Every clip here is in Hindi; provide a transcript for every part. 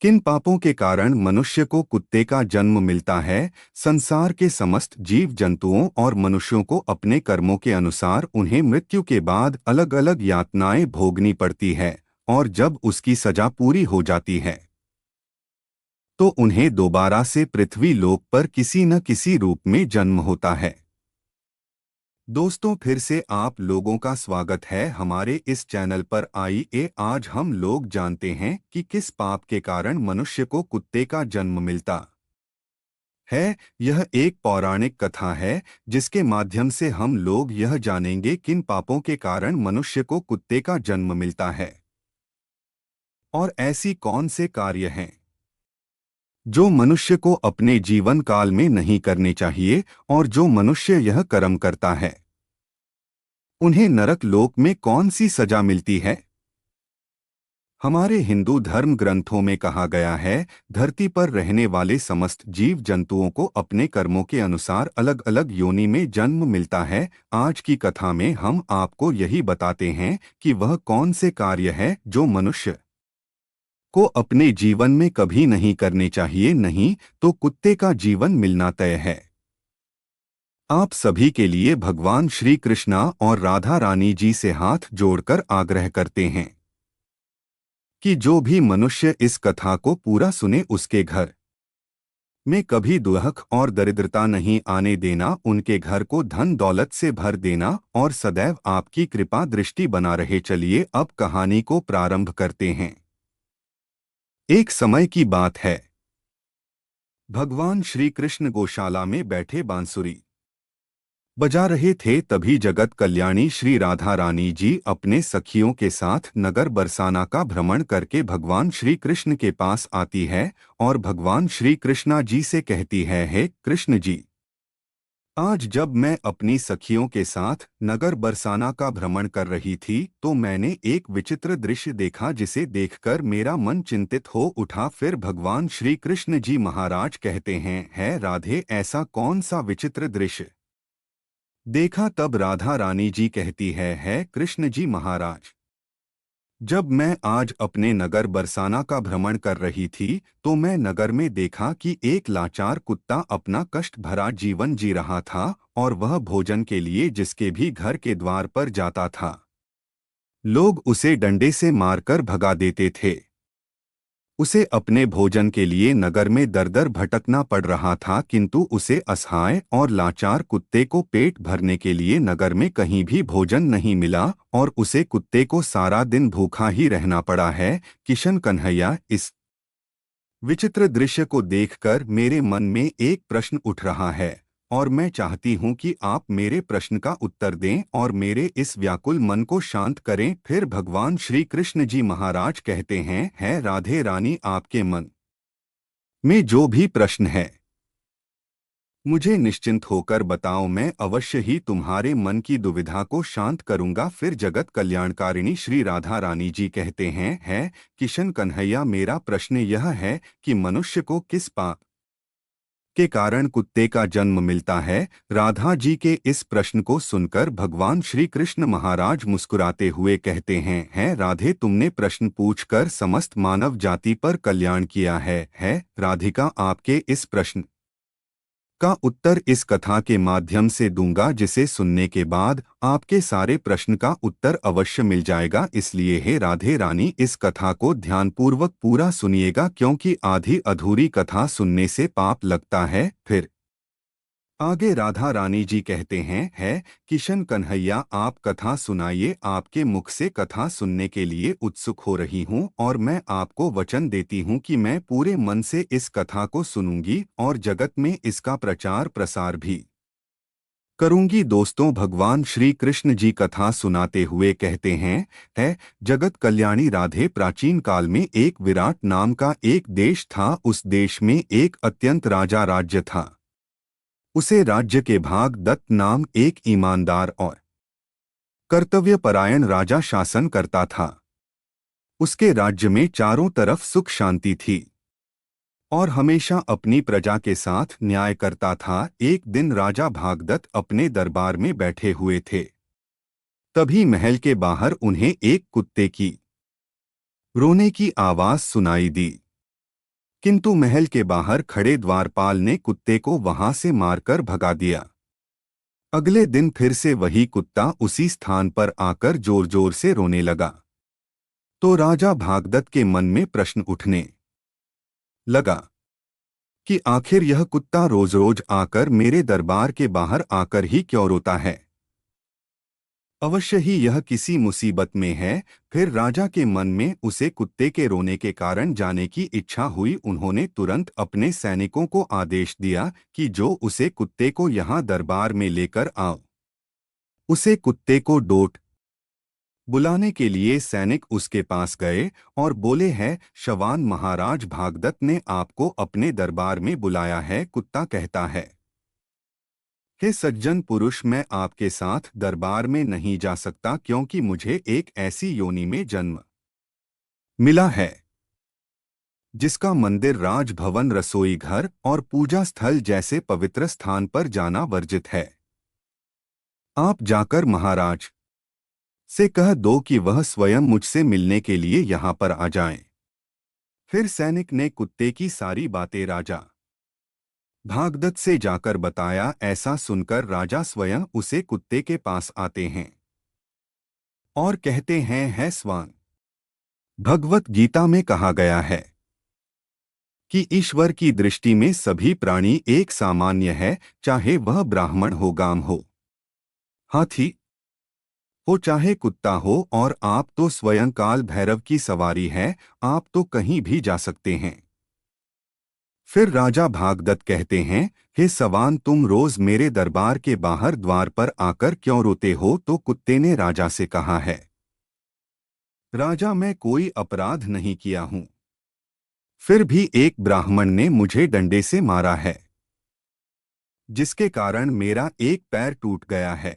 किन पापों के कारण मनुष्य को कुत्ते का जन्म मिलता है। संसार के समस्त जीव जंतुओं और मनुष्यों को अपने कर्मों के अनुसार उन्हें मृत्यु के बाद अलग अलग यातनाएं भोगनी पड़ती है, और जब उसकी सजा पूरी हो जाती है तो उन्हें दोबारा से पृथ्वी लोक पर किसी न किसी रूप में जन्म होता है। दोस्तों, फिर से आप लोगों का स्वागत है हमारे इस चैनल पर। आइए आज हम लोग जानते हैं कि किस पाप के कारण मनुष्य को कुत्ते का जन्म मिलता है। यह एक पौराणिक कथा है जिसके माध्यम से हम लोग यह जानेंगे किन पापों के कारण मनुष्य को कुत्ते का जन्म मिलता है और ऐसी कौन से कार्य हैं जो मनुष्य को अपने जीवन काल में नहीं करने चाहिए, और जो मनुष्य यह कर्म करता है उन्हें नरक लोक में कौन सी सजा मिलती है। हमारे हिंदू धर्म ग्रंथों में कहा गया है, धरती पर रहने वाले समस्त जीव जंतुओं को अपने कर्मों के अनुसार अलग अलग योनि में जन्म मिलता है। आज की कथा में हम आपको यही बताते हैं कि वह कौन से कार्य है जो मनुष्य को अपने जीवन में कभी नहीं करने चाहिए, नहीं तो कुत्ते का जीवन मिलना तय है। आप सभी के लिए भगवान श्री कृष्णा और राधा रानी जी से हाथ जोड़कर आग्रह करते हैं कि जो भी मनुष्य इस कथा को पूरा सुने उसके घर में कभी दुख और दरिद्रता नहीं आने देना, उनके घर को धन दौलत से भर देना और सदैव आपकी कृपा दृष्टि बना रहे। चलिए अब कहानी को प्रारंभ करते हैं। एक समय की बात है, भगवान श्री कृष्ण गौशाला में बैठे बांसुरी बजा रहे थे। तभी जगत कल्याणी श्री राधा रानी जी अपने सखियों के साथ नगर बरसाना का भ्रमण करके भगवान श्री कृष्ण के पास आती है और भगवान श्री कृष्णा जी से कहती है, हे कृष्ण जी, आज जब मैं अपनी सखियों के साथ नगर बरसाना का भ्रमण कर रही थी तो मैंने एक विचित्र दृश्य देखा जिसे देखकर मेरा मन चिंतित हो उठा। फिर भगवान श्री कृष्ण जी महाराज कहते हैं, है राधे, ऐसा कौन सा विचित्र दृश्य देखा। तब राधा रानी जी कहती है कृष्ण जी महाराज, जब मैं आज अपने नगर बरसाना का भ्रमण कर रही थी तो मैं नगर में देखा कि एक लाचार कुत्ता अपना कष्ट भरा जीवन जी रहा था, और वह भोजन के लिए जिसके भी घर के द्वार पर जाता था लोग उसे डंडे से मारकर भगा देते थे। उसे अपने भोजन के लिए नगर में दर दर भटकना पड़ रहा था, किंतु उसे असहाय और लाचार कुत्ते को पेट भरने के लिए नगर में कहीं भी भोजन नहीं मिला और उसे कुत्ते को सारा दिन भूखा ही रहना पड़ा है। किशन कन्हैया, इस विचित्र दृश्य को देखकर मेरे मन में एक प्रश्न उठ रहा है और मैं चाहती हूं कि आप मेरे प्रश्न का उत्तर दें और मेरे इस व्याकुल मन को शांत करें। फिर भगवान श्री कृष्ण जी महाराज कहते हैं, है राधे रानी, आपके मन में जो भी प्रश्न है मुझे निश्चिंत होकर बताओ, मैं अवश्य ही तुम्हारे मन की दुविधा को शांत करूंगा। फिर जगत कल्याणकारिणी श्री राधा रानी जी कहते हैं, है किशन कन्हैया, मेरा प्रश्न यह है कि मनुष्य को किस पाप के कारण कुत्ते का जन्म मिलता है। राधा जी के इस प्रश्न को सुनकर भगवान श्री कृष्ण महाराज मुस्कुराते हुए कहते हैं, है राधे, तुमने प्रश्न पूछकर समस्त मानव जाति पर कल्याण किया है राधिका, आपके इस प्रश्न का उत्तर इस कथा के माध्यम से दूंगा, जिसे सुनने के बाद आपके सारे प्रश्न का उत्तर अवश्य मिल जाएगा। इसलिए हे राधे रानी, इस कथा को ध्यानपूर्वक पूरा सुनिएगा, क्योंकि आधी अधूरी कथा सुनने से पाप लगता है। फिर आगे राधा रानी जी कहते हैं, है किशन कन्हैया, आप कथा सुनाइए, आपके मुख से कथा सुनने के लिए उत्सुक हो रही हूँ और मैं आपको वचन देती हूँ कि मैं पूरे मन से इस कथा को सुनूंगी और जगत में इसका प्रचार प्रसार भी करूंगी। दोस्तों, भगवान श्री कृष्ण जी कथा सुनाते हुए कहते हैं, है जगत कल्याणी राधे, प्राचीन काल में एक विराट नाम का एक देश था। उस देश में एक अत्यंत राजा राज्य था। उसे राज्य के भाग दत्त नाम एक ईमानदार और कर्तव्यपरायण राजा शासन करता था। उसके राज्य में चारों तरफ सुख शांति थी और हमेशा अपनी प्रजा के साथ न्याय करता था। एक दिन राजा भागदत्त अपने दरबार में बैठे हुए थे। तभी महल के बाहर उन्हें एक कुत्ते की रोने की आवाज सुनाई दी। किंतु महल के बाहर खड़े द्वारपाल ने कुत्ते को वहां से मारकर भगा दिया। अगले दिन फिर से वही कुत्ता उसी स्थान पर आकर जोर जोर से रोने लगा। तो राजा भागदत्त के मन में प्रश्न उठने लगा कि आखिर यह कुत्ता रोज रोज आकर मेरे दरबार के बाहर आकर ही क्यों रोता है। अवश्य ही यह किसी मुसीबत में है। फिर राजा के मन में उसे कुत्ते के रोने के कारण जाने की इच्छा हुई। उन्होंने तुरंत अपने सैनिकों को आदेश दिया कि जो उसे कुत्ते को यहाँ दरबार में लेकर आओ। उसे कुत्ते को डोट बुलाने के लिए सैनिक उसके पास गए और बोले है, शवान महाराज भागदत्त ने आपको अपने दरबार में बुलाया है। कुत्ता कहता है, हे सज्जन पुरुष, मैं आपके साथ दरबार में नहीं जा सकता क्योंकि मुझे एक ऐसी योनि में जन्म मिला है जिसका मंदिर, राजभवन, रसोई घर और पूजा स्थल जैसे पवित्र स्थान पर जाना वर्जित है। आप जाकर महाराज से कह दो कि वह स्वयं मुझसे मिलने के लिए यहाँ पर आ जाएं। फिर सैनिक ने कुत्ते की सारी बातें राजा भागदत्त से जाकर बताया। ऐसा सुनकर राजा स्वयं उसे कुत्ते के पास आते हैं और कहते हैं, है स्वान, भगवत गीता में कहा गया है कि ईश्वर की दृष्टि में सभी प्राणी एक सामान्य है, चाहे वह ब्राह्मण हो, गाम हो, हाथी हो, चाहे कुत्ता हो, और आप तो स्वयं काल भैरव की सवारी है, आप तो कहीं भी जा सकते हैं। फिर राजा भागदत्त कहते हैं, हे सवान, तुम रोज मेरे दरबार के बाहर द्वार पर आकर क्यों रोते हो। तो कुत्ते ने राजा से कहा है, राजा, मैं कोई अपराध नहीं किया हूं, फिर भी एक ब्राह्मण ने मुझे डंडे से मारा है, जिसके कारण मेरा एक पैर टूट गया है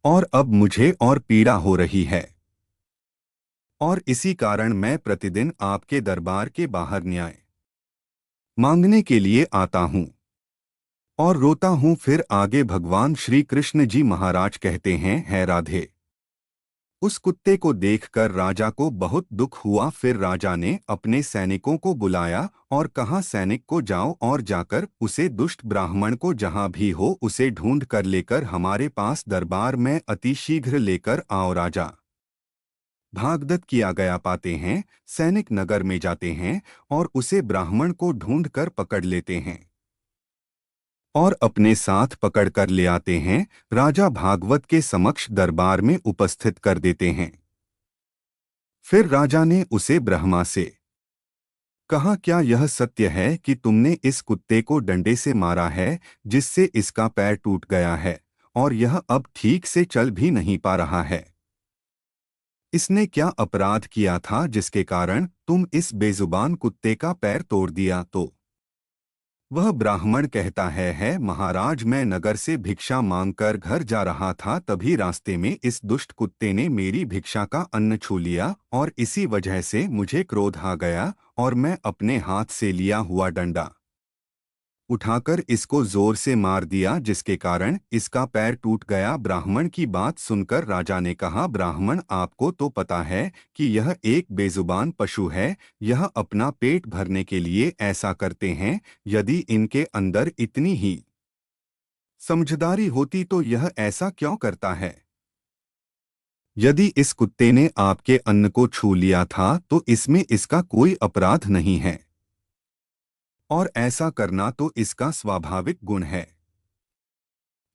और अब मुझे और पीड़ा हो रही है, और इसी कारण मैं प्रतिदिन आपके दरबार के बाहर न्याय मांगने के लिए आता हूं और रोता हूं। फिर आगे भगवान श्री कृष्ण जी महाराज कहते हैं, है राधे। उस कुत्ते को देखकर राजा को बहुत दुख हुआ। फिर राजा ने अपने सैनिकों को बुलाया और कहा, सैनिक को जाओ और जाकर उसे दुष्ट ब्राह्मण को जहां भी हो उसे ढूंढ कर लेकर हमारे पास दरबार में अतिशीघ्र लेकर आओ। राजा भागदत्त की आज्ञा पाते हैं, सैनिक नगर में जाते हैं और उसे ब्राह्मण को ढूंढ कर पकड़ लेते हैं और अपने साथ पकड़ कर ले आते हैं। राजा भागवत के समक्ष दरबार में उपस्थित कर देते हैं। फिर राजा ने उसे ब्रह्मा से कहा, क्या यह सत्य है कि तुमने इस कुत्ते को डंडे से मारा है, जिससे इसका पैर टूट गया है और यह अब ठीक से चल भी नहीं पा रहा है। इसने क्या अपराध किया था जिसके कारण तुम इस बेजुबान कुत्ते का पैर तोड़ दिया। तो वह ब्राह्मण कहता है, महाराज, मैं नगर से भिक्षा मांगकर घर जा रहा था, तभी रास्ते में इस दुष्ट कुत्ते ने मेरी भिक्षा का अन्न छू लिया और इसी वजह से मुझे क्रोध आ गया और मैं अपने हाथ से लिया हुआ डंडा उठाकर इसको जोर से मार दिया, जिसके कारण इसका पैर टूट गया। ब्राह्मण की बात सुनकर राजा ने कहा, ब्राह्मण, आपको तो पता है कि यह एक बेजुबान पशु है, यह अपना पेट भरने के लिए ऐसा करते हैं। यदि इनके अंदर इतनी ही समझदारी होती तो यह ऐसा क्यों करता है। यदि इस कुत्ते ने आपके अन्न को छू लिया था तो इसमें इसका कोई अपराध नहीं है और ऐसा करना तो इसका स्वाभाविक गुण है,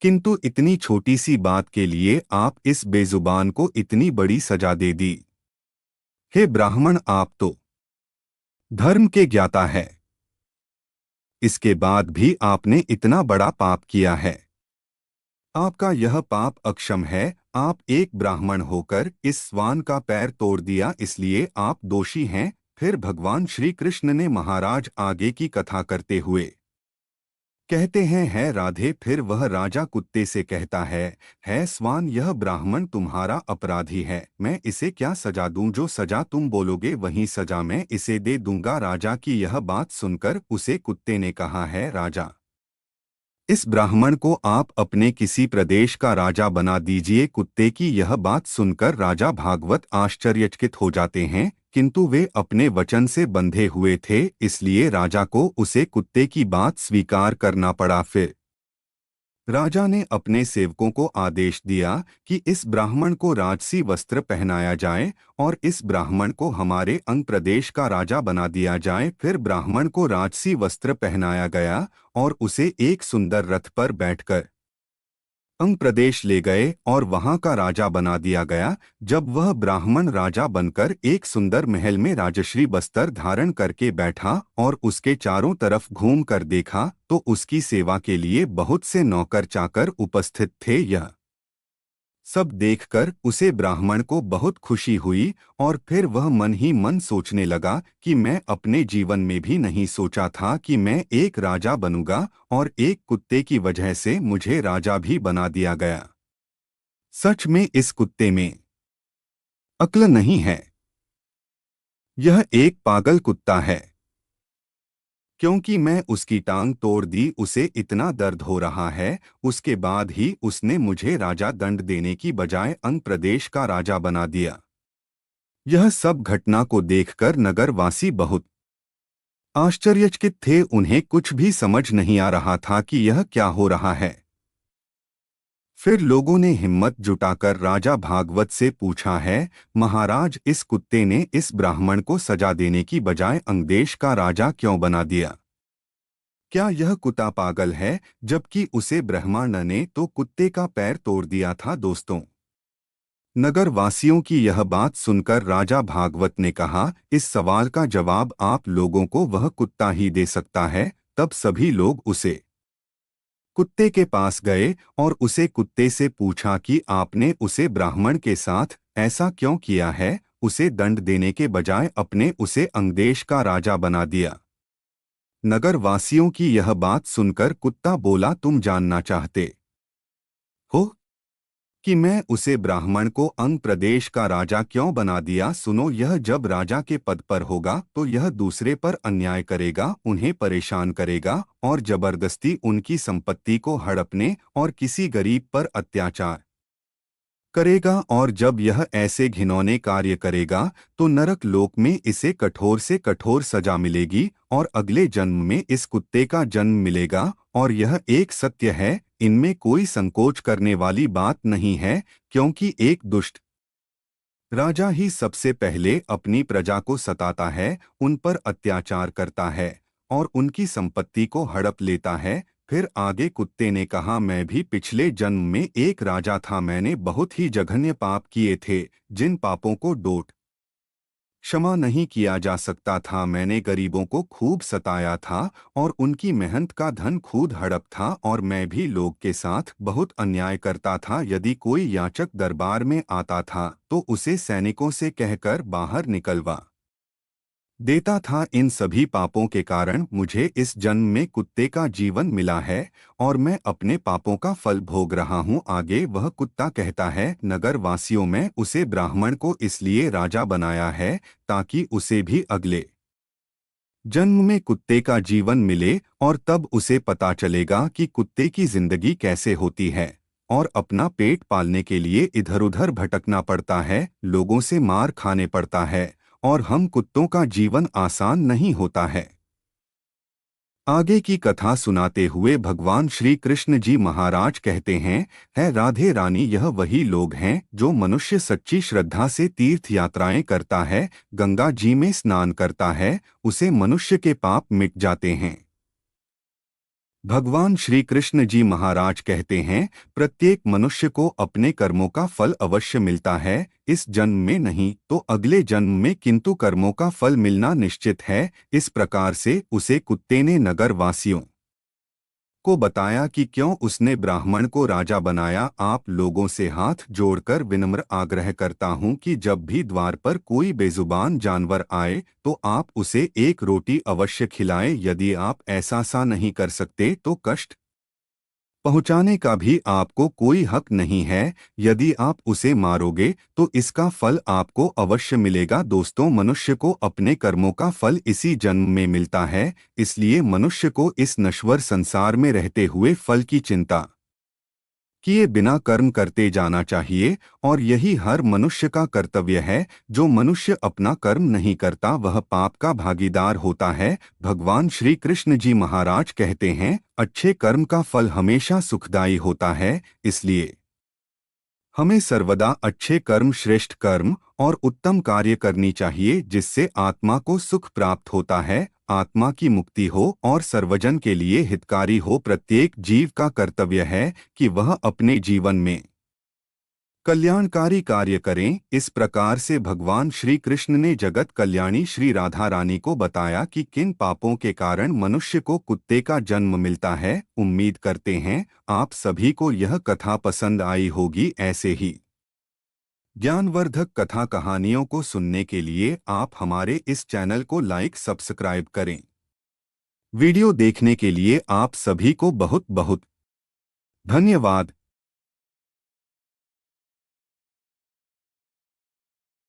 किंतु इतनी छोटी सी बात के लिए आप इस बेजुबान को इतनी बड़ी सजा दे दी। हे ब्राह्मण, आप तो धर्म के ज्ञाता है, इसके बाद भी आपने इतना बड़ा पाप किया है। आपका यह पाप अक्षम है। आप एक ब्राह्मण होकर इस स्वान का पैर तोड़ दिया, इसलिए आप दोषी हैं। फिर भगवान श्री कृष्ण ने महाराज आगे की कथा करते हुए कहते हैं, है राधे। फिर वह राजा कुत्ते से कहता है स्वान, यह ब्राह्मण तुम्हारा अपराधी है, मैं इसे क्या सजा दूं। जो सजा तुम बोलोगे वही सजा मैं इसे दे दूंगा। राजा की यह बात सुनकर उसे कुत्ते ने कहा, है राजा, इस ब्राह्मण को आप अपने किसी प्रदेश का राजा बना दीजिए। कुत्ते की यह बात सुनकर राजा भागवत आश्चर्यचकित हो जाते हैं किंतु वे अपने वचन से बंधे हुए थे, इसलिए राजा को उसे कुत्ते की बात स्वीकार करना पड़ा। फिर राजा ने अपने सेवकों को आदेश दिया कि इस ब्राह्मण को राजसी वस्त्र पहनाया जाए और इस ब्राह्मण को हमारे अंग प्रदेश का राजा बना दिया जाए। फिर ब्राह्मण को राजसी वस्त्र पहनाया गया और उसे एक सुंदर रथ पर बैठकर अंग प्रदेश ले गए और वहां का राजा बना दिया गया। जब वह ब्राह्मण राजा बनकर एक सुंदर महल में राजश्री बस्तर धारण करके बैठा और उसके चारों तरफ घूम कर देखा तो उसकी सेवा के लिए बहुत से नौकर चाकर उपस्थित थे। यह सब देखकर उसे ब्राह्मण को बहुत खुशी हुई और फिर वह मन ही मन सोचने लगा कि मैं अपने जीवन में भी नहीं सोचा था कि मैं एक राजा बनूंगा और एक कुत्ते की वजह से मुझे राजा भी बना दिया गया। सच में इस कुत्ते में अक्ल नहीं है। यह एक पागल कुत्ता है। क्योंकि मैं उसकी टांग तोड़ दी, उसे इतना दर्द हो रहा है। उसके बाद ही उसने मुझे राजा दंड देने की बजाय अंग प्रदेश का राजा बना दिया। यह सब घटना को देखकर नगरवासी बहुत आश्चर्यचकित थे। उन्हें कुछ भी समझ नहीं आ रहा था कि यह क्या हो रहा है। फिर लोगों ने हिम्मत जुटाकर राजा भागवत से पूछा है, महाराज, इस कुत्ते ने इस ब्राह्मण को सजा देने की बजाय अंगदेश का राजा क्यों बना दिया? क्या यह कुत्ता पागल है? जबकि उसे ब्राह्मण ने तो कुत्ते का पैर तोड़ दिया था। दोस्तों, नगरवासियों की यह बात सुनकर राजा भागवत ने कहा, इस सवाल का जवाब आप लोगों को वह कुत्ता ही दे सकता है। तब सभी लोग उसे कुत्ते के पास गए और उसे कुत्ते से पूछा कि आपने उसे ब्राह्मण के साथ ऐसा क्यों किया है? उसे दंड देने के बजाय अपने उसे अंगदेश का राजा बना दिया। नगरवासियों की यह बात सुनकर कुत्ता बोला, तुम जानना चाहते हो कि मैं उसे ब्राह्मण को अंग प्रदेश का राजा क्यों बना दिया? सुनो, यह जब राजा के पद पर होगा तो यह दूसरे पर अन्याय करेगा, उन्हें परेशान करेगा और जबरदस्ती उनकी संपत्ति को हड़पने और किसी गरीब पर अत्याचार करेगा। और जब यह ऐसे घिनौने कार्य करेगा तो नरक लोक में इसे कठोर से कठोर सजा मिलेगी और अगले जन्म में इस कुत्ते का जन्म मिलेगा। और यह एक सत्य है, इनमें कोई संकोच करने वाली बात नहीं है, क्योंकि एक दुष्ट राजा ही सबसे पहले अपनी प्रजा को सताता है, उन पर अत्याचार करता है और उनकी संपत्ति को हड़प लेता है। फिर आगे कुत्ते ने कहा, मैं भी पिछले जन्म में एक राजा था। मैंने बहुत ही जघन्य पाप किए थे, जिन पापों को डोट क्षमा नहीं किया जा सकता था। मैंने गरीबों को खूब सताया था और उनकी मेहनत का धन खुद हड़प था और मैं भी लोग के साथ बहुत अन्याय करता था। यदि कोई याचक दरबार में आता था तो उसे सैनिकों से कहकर बाहर निकलवा देता था। इन सभी पापों के कारण मुझे इस जन्म में कुत्ते का जीवन मिला है और मैं अपने पापों का फल भोग रहा हूँ। आगे वह कुत्ता कहता है, नगर वासियों में उसे ब्राह्मण को इसलिए राजा बनाया है ताकि उसे भी अगले जन्म में कुत्ते का जीवन मिले और तब उसे पता चलेगा कि कुत्ते की जिंदगी कैसे होती है और अपना पेट पालने के लिए इधर उधर भटकना पड़ता है, लोगों से मार खाने पड़ता है और हम कुत्तों का जीवन आसान नहीं होता है। आगे की कथा सुनाते हुए भगवान श्री कृष्ण जी महाराज कहते हैं, है राधे रानी, यह वही लोग हैं जो मनुष्य सच्ची श्रद्धा से तीर्थ यात्राएं करता है, गंगा जी में स्नान करता है, उसे मनुष्य के पाप मिट जाते हैं। भगवान श्री कृष्ण जी महाराज कहते हैं, प्रत्येक मनुष्य को अपने कर्मों का फल अवश्य मिलता है, इस जन्म में नहीं तो अगले जन्म में, किंतु कर्मों का फल मिलना निश्चित है। इस प्रकार से उसे कुत्ते ने नगर वासियों को बताया कि क्यों उसने ब्राह्मण को राजा बनाया। आप लोगों से हाथ जोड़कर विनम्र आग्रह करता हूँ कि जब भी द्वार पर कोई बेजुबान जानवर आए तो आप उसे एक रोटी अवश्य खिलाएं। यदि आप ऐसा सा नहीं कर सकते तो कष्ट पहुंचाने का भी आपको कोई हक नहीं है। यदि आप उसे मारोगे तो इसका फल आपको अवश्य मिलेगा। दोस्तों, मनुष्य को अपने कर्मों का फल इसी जन्म में मिलता है, इसलिए मनुष्य को इस नश्वर संसार में रहते हुए फल की चिंता किए बिना कर्म करते जाना चाहिए और यही हर मनुष्य का कर्तव्य है। जो मनुष्य अपना कर्म नहीं करता वह पाप का भागीदार होता है। भगवान श्री कृष्ण जी महाराज कहते हैं, अच्छे कर्म का फल हमेशा सुखदायी होता है। इसलिए हमें सर्वदा अच्छे कर्म, श्रेष्ठ कर्म और उत्तम कार्य करनी चाहिए, जिससे आत्मा को सुख प्राप्त होता है, आत्मा की मुक्ति हो और सर्वजन के लिए हितकारी हो। प्रत्येक जीव का कर्तव्य है कि वह अपने जीवन में कल्याणकारी कार्य करें। इस प्रकार से भगवान श्री कृष्ण ने जगत कल्याणी श्री राधा रानी को बताया कि किन पापों के कारण मनुष्य को कुत्ते का जन्म मिलता है। उम्मीद करते हैं आप सभी को यह कथा पसंद आई होगी। ऐसे ही ज्ञानवर्धक कथा कहानियों को सुनने के लिए आप हमारे इस चैनल को लाइक सब्सक्राइब करें। वीडियो देखने के लिए आप सभी को बहुत बहुत धन्यवाद।